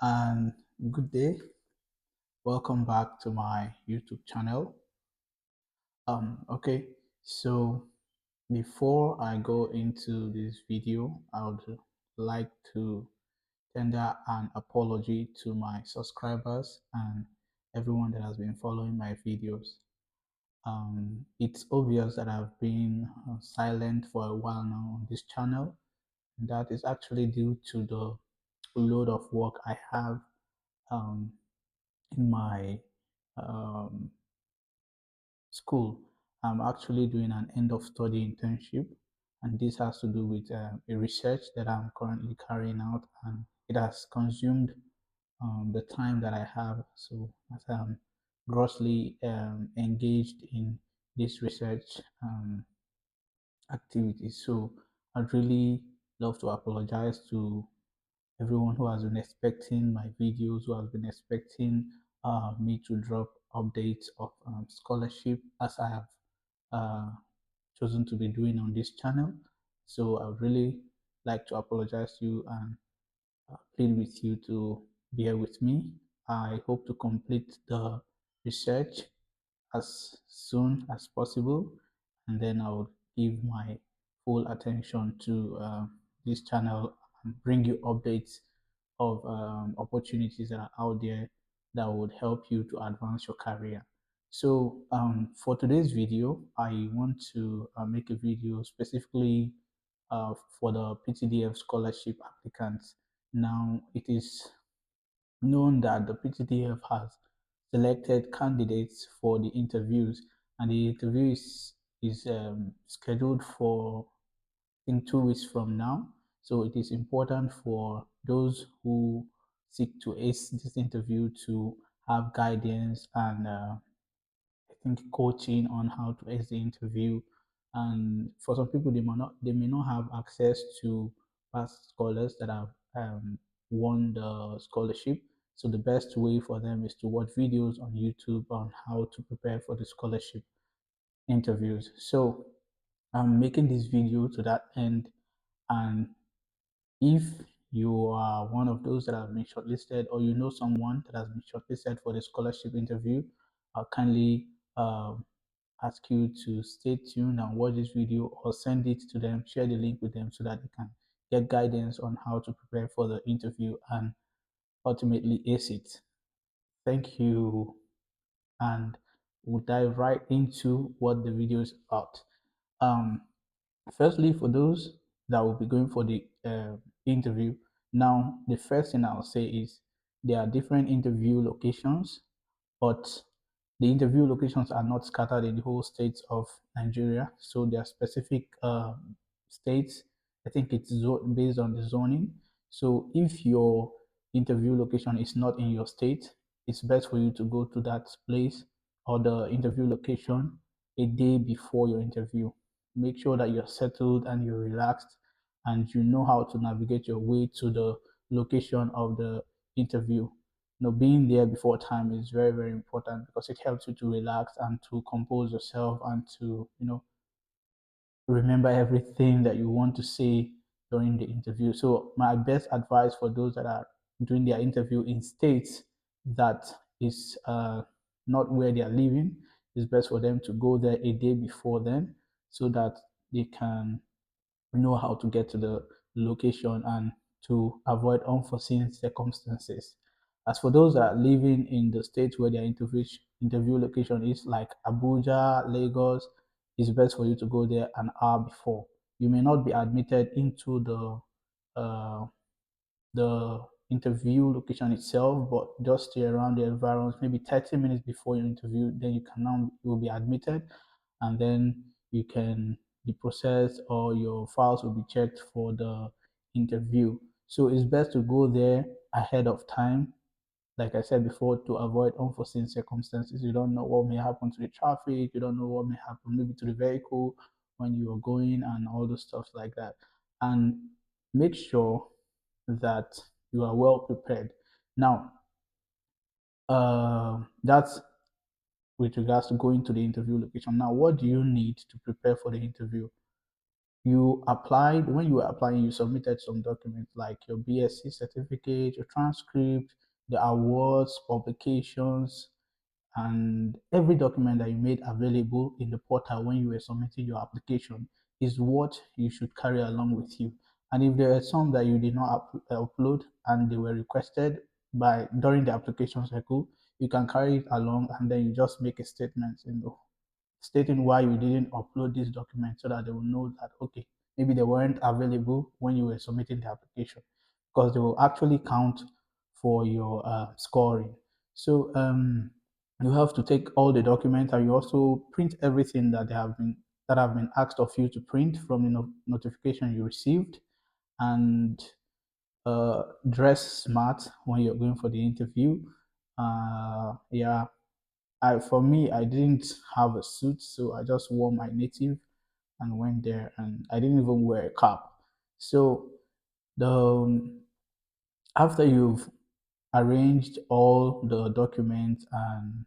And good day. Welcome back to my YouTube channel. Okay, so before I go into this video, I would like to tender an apology to my subscribers and everyone that has been following my videos. It's obvious that I've been silent for a while now on this channel. That is actually due to the load of work I have um, in my um, school. I'm actually doing an end of study internship, and this has to do with a research that I'm currently carrying out, and it has consumed the time that I have. So, as I'm grossly engaged in this research activity, so I'd really love to apologize to everyone who has been expecting my videos, who has been expecting me to drop updates of scholarship as I have uh, chosen to be doing on this channel. So I would really like to apologize to you and plead with you to bear with me. I hope to complete the research as soon as possible, and then I will give my full attention to this channel and bring you updates of opportunities that are out there that would help you to advance your career. So for today's video, I want to make a video specifically for the PTDF scholarship applicants. Now, it is known that the PTDF has selected candidates for the interviews, and the interview is scheduled for in 2 weeks from now. So it is important for those who seek to ace this interview to have guidance and I think coaching on how to ace the interview. And for some people, they may not have access to past scholars that have won the scholarship. So the best way for them is to watch videos on YouTube on how to prepare for the scholarship interviews. So I'm making this video to that end, and if you are one of those that have been shortlisted, or you know someone that has been shortlisted for the scholarship interview, I'll kindly ask you to stay tuned and watch this video, or send it to them, share the link with them so that they can get guidance on how to prepare for the interview and ultimately ace it. Thank you, and we'll dive right into what the video is about. Um, Firstly, for those that will be going for the interview, now the first thing I'll say is there are different interview locations, but the interview locations are not scattered in the whole states of Nigeria. So there are specific states. I think it's based on the zoning. So if your interview location is not in your state, it's best for you to go to that place or the interview location a day before your interview. Make sure that you're settled and you're relaxed and you know how to navigate your way to the location of the interview. Being there before time is very, very important because it helps you to relax and to compose yourself and to, remember everything that you want to say during the interview. So my best advice for those that are doing their interview in states that is not where they are living is best for them to go there a day before then so that they can know how to get to the location and to avoid unforeseen circumstances. As for those that are living in the states where their interview location is, like Abuja, Lagos, it's best for you to go there an hour before. You may not be admitted into the interview location itself, but just stay around the environs, maybe 30 minutes before your interview, then you will be admitted, and then you can be processed or your files will be checked for the interview. So it's best to go there ahead of time, like I said before, to avoid unforeseen circumstances. You don't know what may happen to the traffic, you don't know what may happen maybe to the vehicle when you are going and all those stuff like that. And make sure that you are well prepared. Now, that's with regards to going to the interview location. Now, what do you need to prepare for the interview? you applied, when you were applying, you submitted some documents like your BSc certificate, your transcript, the awards, publications, and every document that you made available in the portal when you were submitting your application is what you should carry along with you. And if there are some that you did not upload and they were requested by during the application cycle, you can carry it along and then you just make a statement, stating why you didn't upload this document so that they will know that, okay, maybe they weren't available when you were submitting the application, because they will actually count for your scoring. So you have to take all the documents and you also print everything that have been asked of you to print from the notification you received, and dress smart when you're going for the interview. Yeah, for me, I didn't have a suit, so I just wore my native and went there, and I didn't even wear a cap. So the after you've arranged all the documents and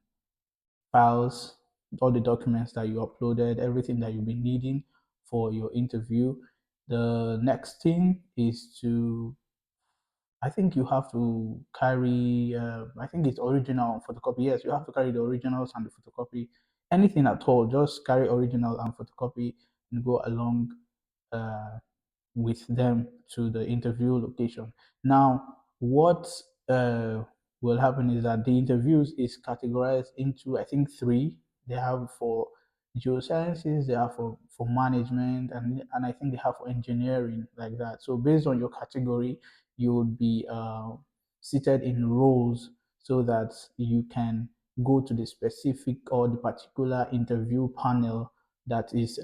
files, all the documents that you uploaded, everything that you've been needing for your interview, the next thing is to, I think you have to carry, I think it's original photocopy. Yes, you have to carry the originals and the photocopy. Anything at all, just carry original and photocopy and go along uh, with them to the interview location. Now, what uh, will happen is that the interviews is categorized into, I think, three. They have for geosciences, they have for management, and I think they have for engineering, like that. So based on your category, you would be seated in rows so that you can go to the specific or the particular interview panel that is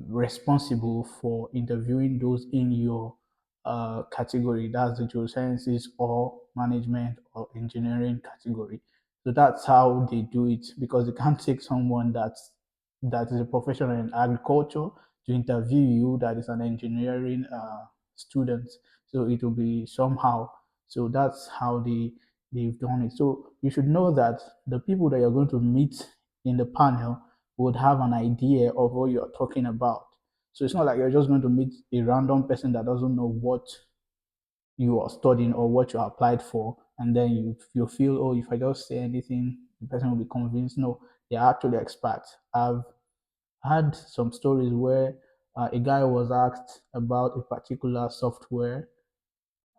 responsible for interviewing those in your category. That's the geosciences or management or engineering category. So that's how they do it, because they can't take someone that is a professional in agriculture to interview you that is an engineering student. So it will be somehow. So that's how they've done it. So you should know that the people that you're going to meet in the panel would have an idea of what you're talking about. So it's not like you're just going to meet a random person that doesn't know what you are studying or what you applied for, and then you feel, oh, if I just say anything, the person will be convinced. No, they're actually experts. I've had some stories where a guy was asked about a particular software.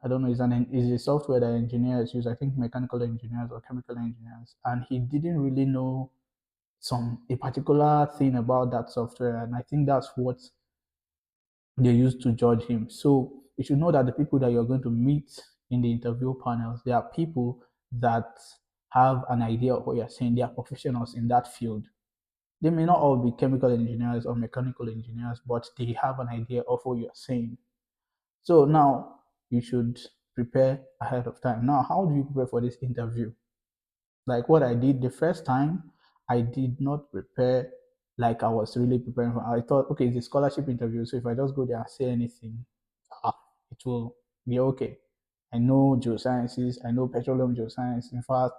I don't know, is a software that engineers use. I think mechanical engineers or chemical engineers, and he didn't really know a particular thing about that software, and I think that's what they use to judge him. So you should know that the people that you're going to meet in the interview panels, they are people that have an idea of what you're saying. They are professionals in that field. They may not all be chemical engineers or mechanical engineers, but they have an idea of what you're saying. So now you should prepare ahead of time. Now, how do you prepare for this interview? Like what I did the first time, I did not prepare like I was really preparing for. I thought, okay, it's a scholarship interview, so if I just go there and say anything, ah, it will be okay. I know geosciences, I know petroleum geoscience. In fact,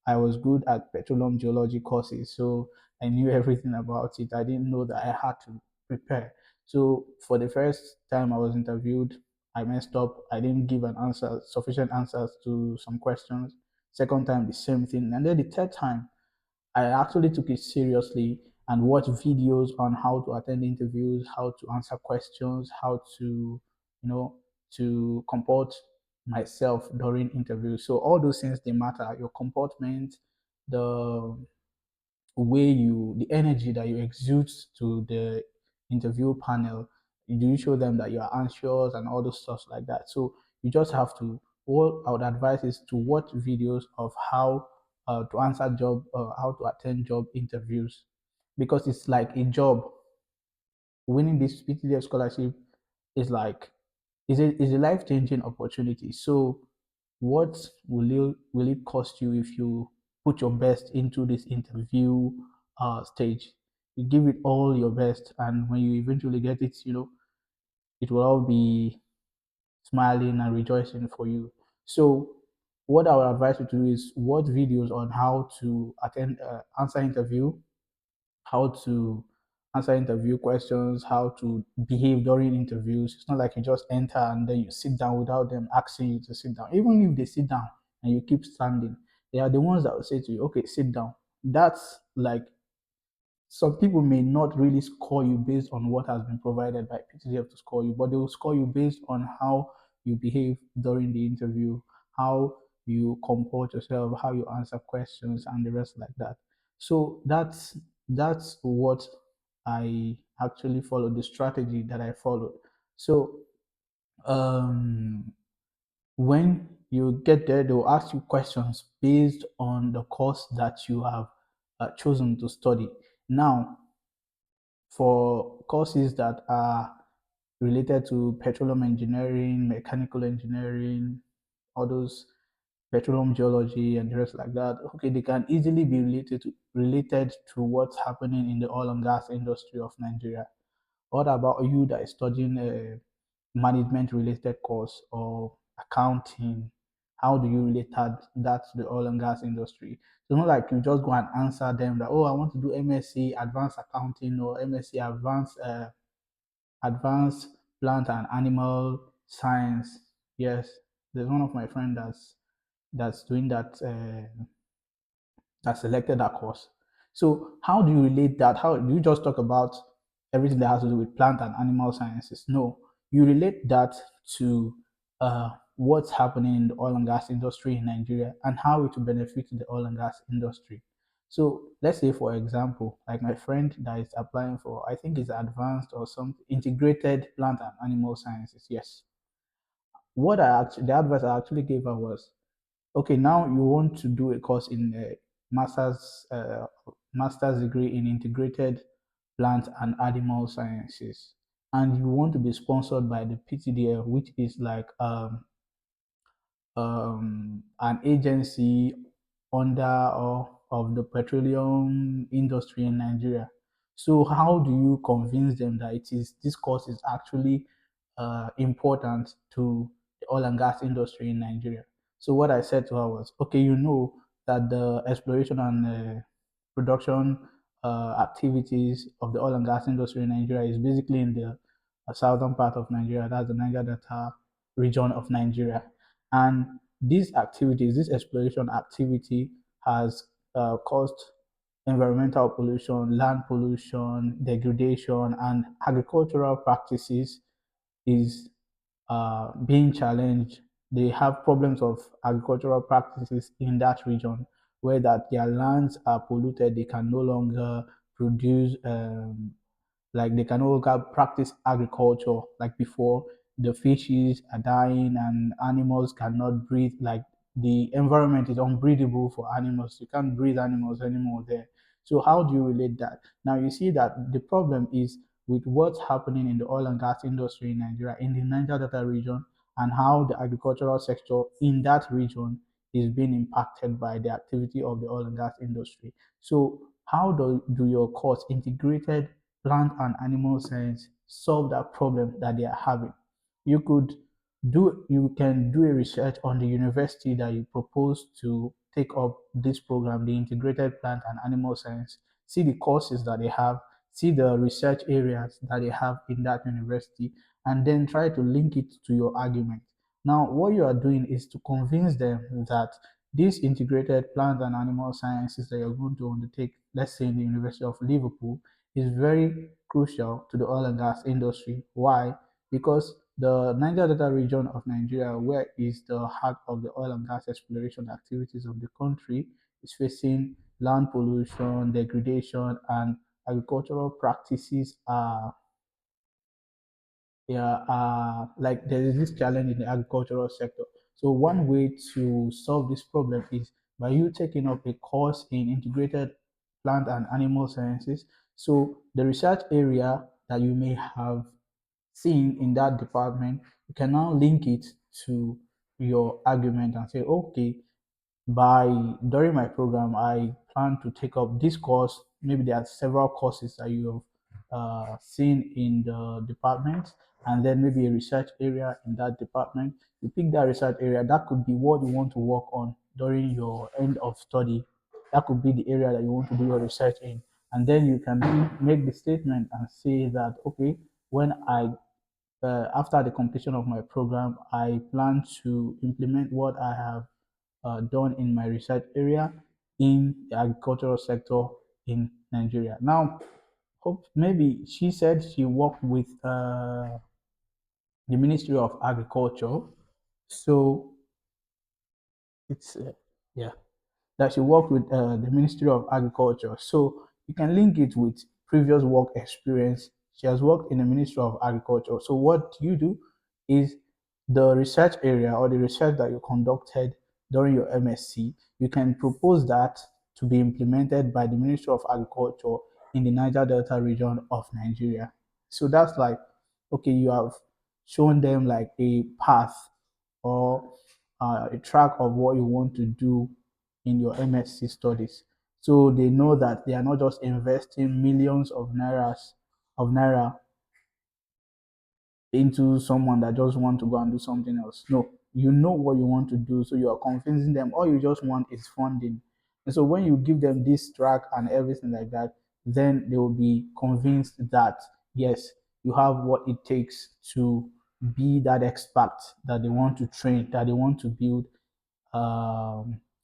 I was good at petroleum geology courses, so I knew everything about it. I didn't know that I had to prepare. So for the first time I was interviewed, I messed up. I didn't give sufficient answers to some questions. Second time, the same thing. And then the third time, I actually took it seriously and watched videos on how to attend interviews, how to answer questions, how to, you know, to comport myself during interviews. So all those things, they matter. Your comportment, the the energy that you exude to the interview panel, do you show them that you are anxious and all those stuff like that. So you just have to, what I would advise is to watch videos of how to answer how to attend job interviews, because it's like a job. Winning this Ptdf scholarship is like, is a life-changing opportunity. So what will it cost you if you put your best into this interview stage? You give it all your best, and when you eventually get it, it will all be smiling and rejoicing for you. So what I would advise you to do is watch videos on how to answer interview, how to answer interview questions, how to behave during interviews. It's not like you just enter and then you sit down without them asking you to sit down. Even if they sit down and you keep standing, they are the ones that will say to you, okay, sit down. That's like some people may not really score you based on what has been provided by Ptdf to score you, but they will score you based on how you behave during the interview, how you comport yourself, how you answer questions, and the rest like that. So that's what I actually followed, the strategy that I followed. So um, when you get there, they will ask you questions based on the course that you have chosen to study. Now, for courses that are related to petroleum engineering, mechanical engineering, all those petroleum geology and the rest like that. Okay, they can easily be related to what's happening in the oil and gas industry of Nigeria. What about you that is studying a management related course or accounting? How do you relate that to the oil and gas industry? So not like you just go and answer them that, oh, I want to do MSc advanced accounting or MSc advanced plant and animal science. Yes, there's one of my friends that's doing that selected that course. So how do you relate that? How do you just talk about everything that has to do with plant and animal sciences? No, you relate that to what's happening in the oil and gas industry in Nigeria and how it will benefit the oil and gas industry. So let's say, for example, like my friend that is applying for, I think it's advanced or some integrated plant and animal sciences. Yes. The advice I actually gave her was, okay, now you want to do a course in a master's degree in integrated plant and animal sciences, and you want to be sponsored by the PTDF, which is like an agency under or of the petroleum industry in Nigeria. So how do you convince them that this course is actually important to the oil and gas industry in Nigeria? So what I said to her was, okay, you know that the exploration and production activities of the oil and gas industry in Nigeria is basically in the southern part of Nigeria. That's the Niger Delta region of Nigeria, and this exploration activity has caused environmental pollution, land pollution, degradation, and agricultural practices is being challenged. They have problems of agricultural practices in that region where that their lands are polluted. They can no longer produce like they can no longer practice agriculture like before. The fishes are dying and animals cannot breathe. Like the environment is unbreathable for animals. You can't breathe animals anymore there. So how do you relate that? Now you see that the problem is with what's happening in the oil and gas industry in Nigeria, in the Niger Delta region, and how the agricultural sector in that region is being impacted by the activity of the oil and gas industry. So how do your course integrated plant and animal science solve that problem that they are having? You could you can do a research on the university that you propose to take up this program, the integrated plant and animal science, see the courses that they have, see the research areas that they have in that university, and then try to link it to your argument. Now, what you are doing is to convince them that this integrated plant and animal sciences that you're going to undertake, let's say in the University of Liverpool, is very crucial to the oil and gas industry. Why? Because the Niger Delta region of Nigeria, where is the heart of the oil and gas exploration activities of the country, is facing land pollution, degradation, and agricultural practices are yeah, like there is this challenge in the agricultural sector. So one way to solve this problem is by you taking up a course in integrated plant and animal sciences. So the research area that you may have seen in that department, you can now link it to your argument and say, okay, by during my program, I plan to take up this course. Maybe there are several courses that you have seen in the department, and then maybe a research area in that department. You pick that research area. That could be what you want to work on during your end of study. That could be the area that you want to do your research in. And then you can make the statement and say that, okay, when I after the completion of my program, I plan to implement what I have done in my research area in the agricultural sector in Nigeria. Now, hope maybe she said she worked with the Ministry of Agriculture, so it's yeah, that she worked with the Ministry of Agriculture. So you can link it with previous work experience. She has worked in the Ministry of Agriculture. So what you do is the research area or the research that you conducted during your MSc, you can propose that to be implemented by the Ministry of Agriculture in the Niger Delta region of Nigeria. So that's like, okay, you have shown them like a path or a track of what you want to do in your MSc studies. So they know that they are not just investing millions of naira into someone that just want to go and do something else. No, you know what you want to do, so you are convincing them. All you just want is funding. And so when you give them this track and everything like that, then they will be convinced that yes, you have what it takes to be that expert that they want to train, that they want to build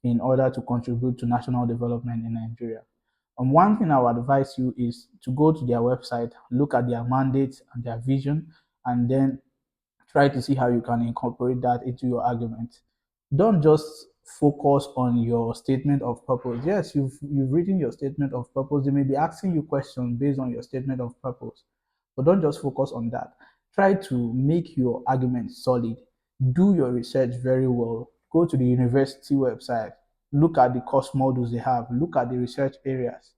in order to contribute to national development in Nigeria. And one thing I would advise you is to go to their website, look at their mandate and their vision, and then try to see how you can incorporate that into your argument. Don't just focus on your statement of purpose. Yes, you've written your statement of purpose. They may be asking you questions based on your statement of purpose, but don't just focus on that. Try to make your argument solid. Do your research very well. Go to the university website, look at the course modules they have, look at the research areas,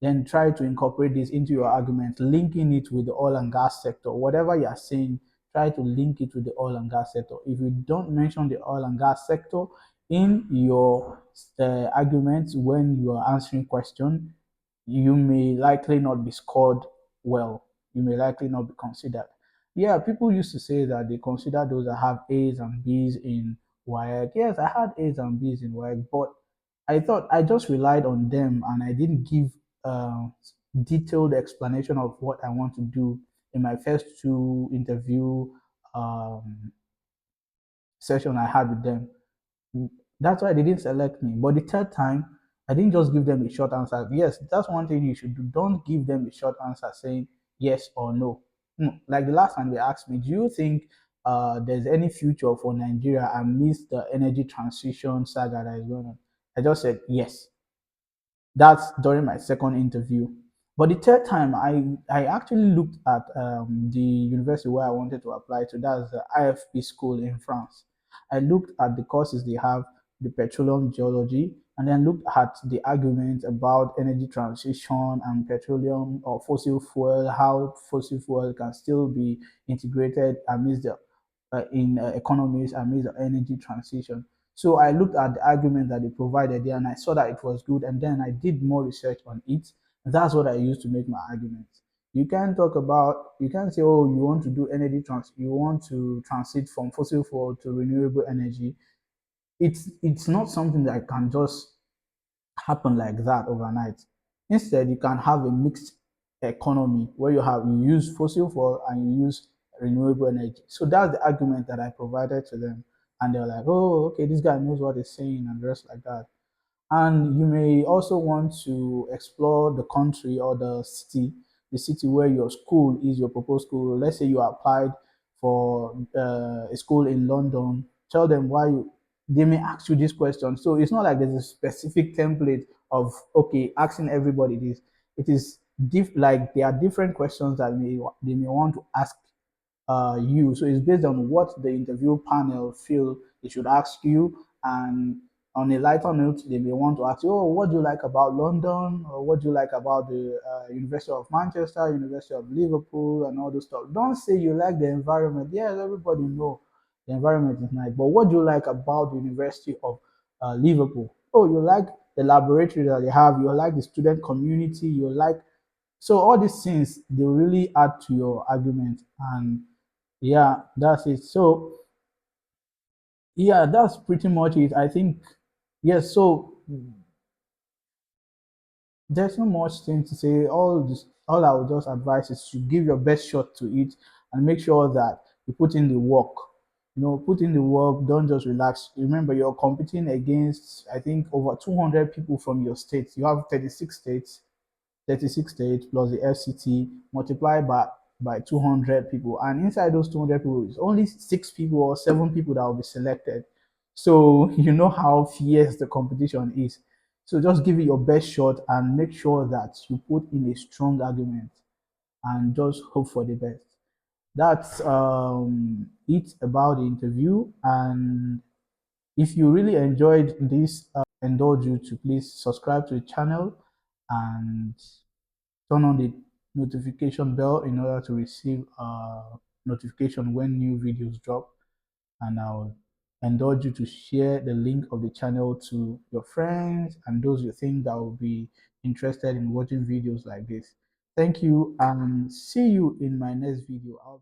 then try to incorporate this into your argument, linking it with the oil and gas sector. Whatever you are saying, try to link it with the oil and gas sector. If you don't mention the oil and gas sector in your arguments when you are answering question, you may likely not be scored well. You may likely not be considered. Yeah, people used to say that they consider those that have A's and B's in WAEC. Yes, I had A's and B's in WAEC, but I thought I just relied on them and I didn't give uh, detailed explanation of what I want to do in my first two interview um, session I had with them. That's why they didn't select me. But the third time, I didn't just give them a short answer. Yes, that's one thing you should do. Don't give them a short answer saying yes or no. Like the last time they asked me, do you think there's any future for Nigeria amidst the energy transition saga that is going on? I just said yes. That's during my second interview. But the third time, I actually looked at the university where I wanted to apply to. That's the IFP school in France. I looked at the courses they have, the petroleum geology, and then looked at the argument about energy transition and petroleum or fossil fuel, how fossil fuel can still be integrated amidst the in economies amidst the energy transition. So I looked at the argument that they provided there and I saw that it was good. And then I did more research on it. And that's what I used to make my arguments. You can't talk about, you can't say, oh, you want to do you want to transit from fossil fuel to renewable energy. It's not something that can just happen like that overnight. Instead, you can have a mixed economy where you use fossil fuel and you use renewable energy. So that's the argument that I provided to them. And they're like, oh, okay, this guy knows what he's saying and the rest like that. And you may also want to explore the country or the city where your school is, your proposed school. Let's say you applied for a school in London. Tell them why you. They may ask you this question. So it's not like there's a specific template of okay asking everybody this. It is like there are different questions that they may want to ask you. So it's based on what the interview panel feel they should ask you. And on a lighter note, they may want to ask you, oh, what do you like about London? Or what do you like about the University of Manchester, University of Liverpool, and all those stuff. Don't say you like the environment. Yes, everybody know the environment is nice. But what do you like about the University of Liverpool? Oh, you like the laboratory that they have. You like the student community. You like so all these things they really add to your argument and yeah, that's it. So yeah, that's pretty much it. I think yes. So There's not much thing to say. All I would just advise is to give your best shot to it and make sure that you put in the work. Put in the work. Don't just relax. Remember, you're competing against, I think, over 200 people from your state. You have 36 states plus the FCT multiplied by 200 people, and inside those 200 people, it's only 6 people or 7 people that will be selected. So you know how fierce the competition is. So just give it your best shot and make sure that you put in a strong argument and just hope for the best. That's it about the interview. And if you really enjoyed this, indulge you to please subscribe to the channel and turn on the notification bell in order to receive notification when new videos drop. And I'll indulge you to share the link of the channel to your friends and those you think that will be interested in watching videos like this. Thank you and see you in my next video.